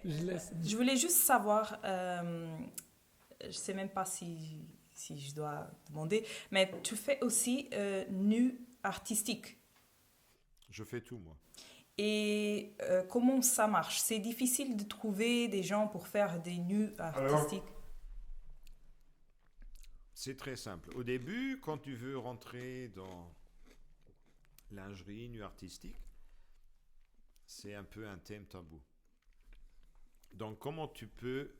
Je laisse. Je voulais juste savoir, je sais même pas si je dois demander, mais tu fais aussi nu artistique. Je fais tout, moi. Et comment ça marche? C'est difficile de trouver des gens pour faire des nus Alors, artistiques. c'est très simple. Au début, quand tu veux rentrer dans lingerie, nu artistique, c'est un peu un thème tabou. Donc, comment tu peux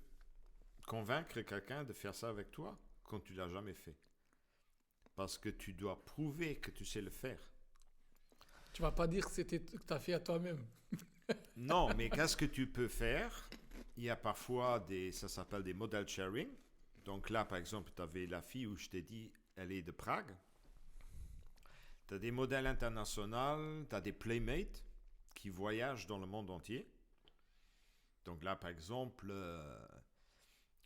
convaincre quelqu'un de faire ça avec toi quand tu l'as jamais fait? Parce que tu dois prouver que tu sais le faire. Tu vas pas dire que t'as fait à toi-même. Non, mais qu'est-ce que tu peux faire? Il y a parfois ça s'appelle des model sharing. Donc là, par exemple, tu avais la fille où je t'ai dit, elle est de Prague. Tu as des modèles internationaux, tu as des playmates qui voyagent dans le monde entier. Donc là, par exemple,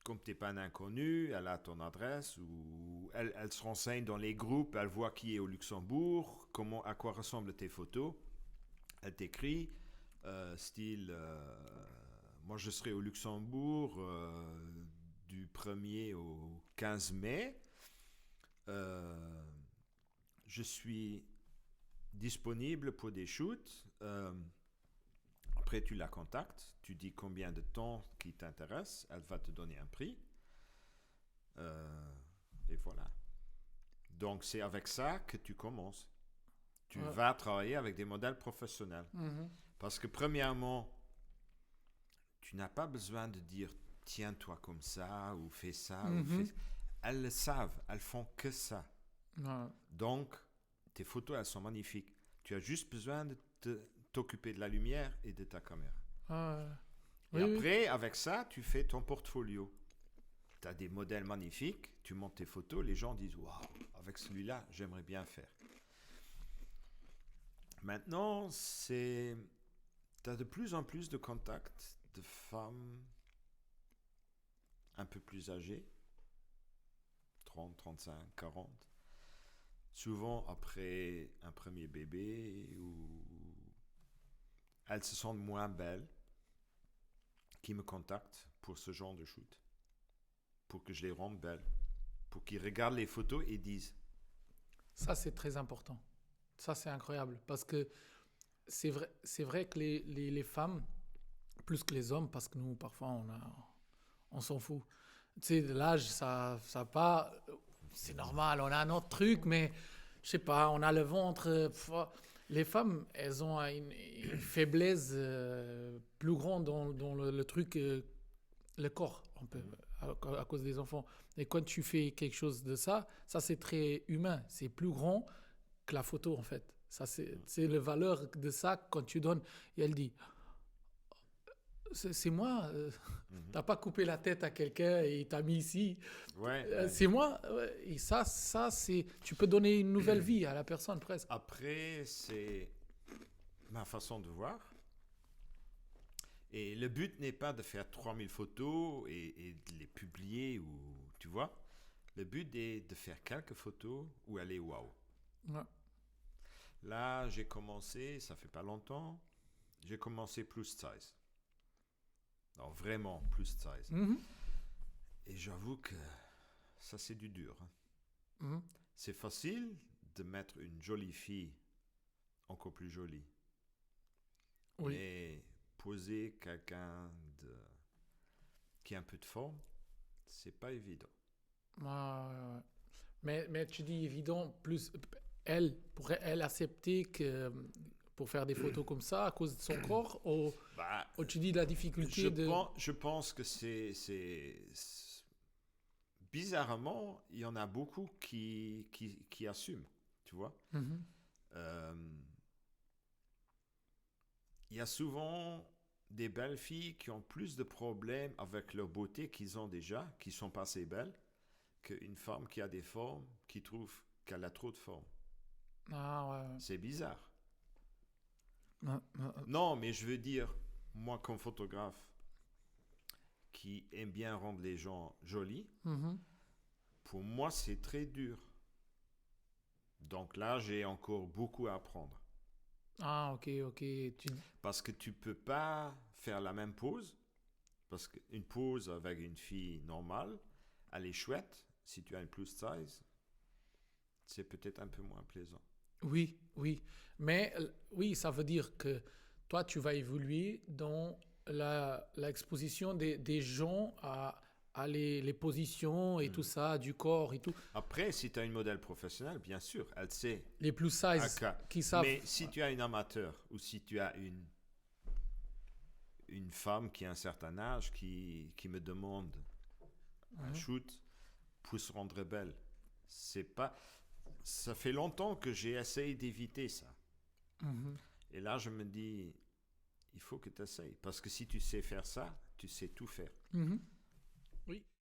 comme tu n'es pas un inconnu, elle a ton adresse ou elle se renseigne dans les groupes, elle voit qui est au Luxembourg, à quoi ressemblent tes photos. Elle t'écrit, style, moi je serai au Luxembourg du 1er au 15 mai. Euh, je suis disponible pour des shoots. Après, tu la contactes, tu dis combien de temps qui t'intéresse, elle va te donner un prix. Euh, et voilà. Donc, c'est avec ça que tu commences. Tu Ouais. vas travailler avec des modèles professionnels. Mhm. Parce que, premièrement, tu n'as pas besoin de dire tiens-toi comme ça ou fais ça ou fais. Mhm. Elles le savent, elles font que ça. Ouais. Donc, tes photos, elles sont magnifiques. Tu as juste besoin de t'occuper de la lumière et de ta caméra. Ouais. Et Oui, oui. après, avec ça, tu fais ton portfolio. Tu as des modèles magnifiques, tu montes tes photos, les gens disent waouh, avec celui-là, j'aimerais bien faire. Maintenant, tu as de plus en plus de contacts de femmes un peu plus âgées, 30, 35, 40. Souvent après un premier bébé ou elles se sentent moins belles qui me contactent pour ce genre de shoot, pour que je les rende belles, pour qu'ils regardent les photos et disent Ça, c'est très important. Ça, c'est incroyable. Parce que c'est vrai que les femmes, plus que les hommes, parce que nous, parfois, on s'en fout. Tu sais, l'âge, ça pas. C'est normal, on a un autre truc, mais je sais pas, on a le ventre. Les femmes, elles ont une faiblesse plus grande dans le truc, le corps, on peut, à cause des enfants. Et quand tu fais quelque chose de ça, ça c'est très humain. C'est plus grand que la photo, en fait. Ça, c'est la valeur de ça quand tu donnes. Et elle dit, c'est moi. T'as pas coupé la tête à quelqu'un et t'as mis ici. ouais, ouais. C'est moi. Ouais. Et ça c'est. Tu peux donner une nouvelle vie à la personne presque. Après, c'est ma façon de voir. Et le but n'est pas de faire 3000 photos et de les publier ou tu vois. Le but est de faire quelques photos où elle est waouh. Ouais. Là, j'ai commencé, ça fait pas longtemps, j'ai commencé plus size. Non, vraiment plus size. Mhm. Et j'avoue que ça, c'est du dur, hein. Mhm. C'est facile de mettre une jolie fille encore plus jolie. Oui. Mais poser quelqu'un qui a un peu de forme, c'est pas évident. Ouais, ouais, ouais. Mais tu dis évident, plus elle, pourrait elle accepter que pour faire des photos comme ça à cause de son corps Bah, ou tu dis la difficulté de. je pense que bizarrement, il y en a beaucoup qui assument, tu vois. Mhm. Euh, Il y a souvent des belles filles qui ont plus de problèmes avec leur beauté qu'ils ont déjà, qui sont pas assez belles, qu'une femme qui a des formes, qui trouve qu'elle a trop de formes. Ah ouais. C'est bizarre. Ouais, ouais, ouais. Non, mais je veux dire, moi comme photographe qui aime bien rendre les gens jolis, Mhm. pour moi c'est très dur. Donc là, j'ai encore beaucoup à apprendre. Ah, ok. Parce que tu peux pas faire la même pose. Parce qu'une pose avec une fille normale, elle est chouette. Si tu as une plus size, c'est peut-être un peu moins plaisant. Oui. Mais oui, ça veut dire que toi, tu vas évoluer dans l'exposition des gens à les positions et tout ça, du corps et tout. Après, si tu as une modèle professionnelle, bien sûr, elle sait. Les plus size qui savent. Mais si tu as une amateur ou si tu as une femme qui a un certain âge qui me demande un shoot pour se rendre belle, c'est pas... Ça fait longtemps que j'ai essayé d'éviter ça. Et là, je me dis, il faut que tu essayes. Parce que si tu sais faire ça, tu sais tout faire. Oui.